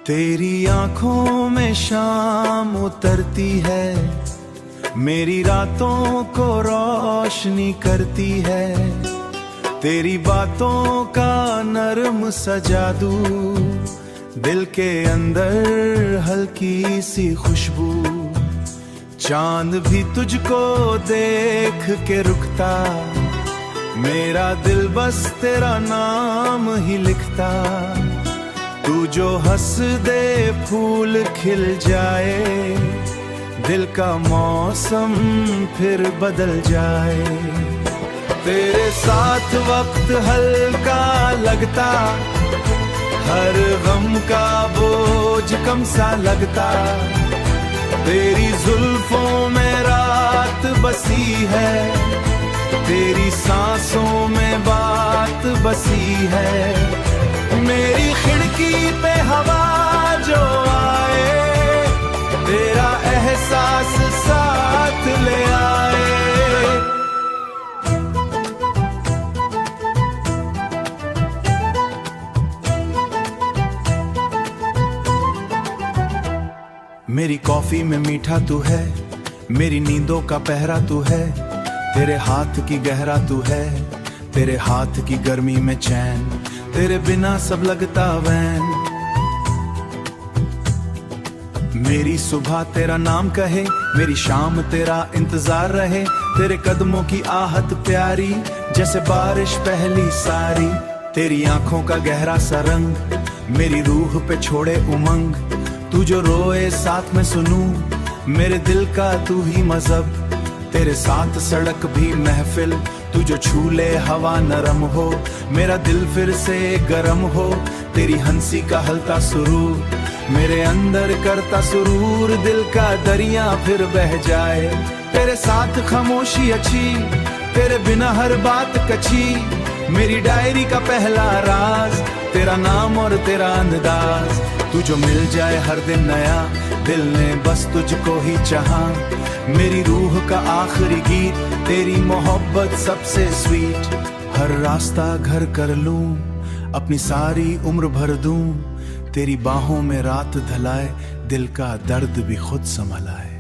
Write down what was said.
तेरी आंखों में शाम उतरती है, मेरी रातों को रोशनी करती है। तेरी बातों का नरम सा जादू, दिल के अंदर हल्की सी खुशबू। चांद भी तुझको देख के रुकता, मेरा दिल बस तेरा नाम ही लिखता। तू जो हंस दे फूल खिल जाए, दिल का मौसम फिर बदल जाए। तेरे साथ वक्त हल्का लगता, हर गम का बोझ कम सा लगता। तेरी जुल्फों में रात बसी है, तेरी सांसों में बात बसी है। मेरी खिड़की पे हवा जो आए, तेरा एहसास साथ ले आए। मेरी कॉफी में मीठा तू है, मेरी नींदों का पहरा तू है। तेरे हाथ की गहरा तू है, तेरे हाथ की गर्मी में चैन। तेरे बिना सब लगता वैन। मेरी सुबह तेरा नाम कहे, मेरी शाम तेरा इंतजार रहे। तेरे कदमों की आहट प्यारी, जैसे बारिश पहली सारी। तेरी आंखों का गहरा सा रंग, मेरी रूह पे छोड़े उमंग। तू जो रोए साथ में सुनूं, मेरे दिल का तू ही मजहब। तेरे साथ सड़क भी महफिल, तू जो छू ले हवा नरम हो। मेरा दिल फिर से गरम हो, तेरी हंसी का हल्का सुरूर मेरे अंदर करता सुरूर। दिल का दरिया फिर बह जाए, तेरे साथ खामोशी अच्छी, तेरे बिना हर बात कच्ची। मेरी डायरी का पहला राज, तेरा नाम और तेरा अंदाज। तू जो मिल जाए हर दिन नया, दिल ने बस तुझको ही चाहा। मेरी रूह का आखिरी गीत, तेरी मोहब्बत सबसे स्वीट। हर रास्ता घर कर लूं, अपनी सारी उम्र भर दूं। तेरी बाहों में रात ढलाए, दिल का दर्द भी खुद संभलाए।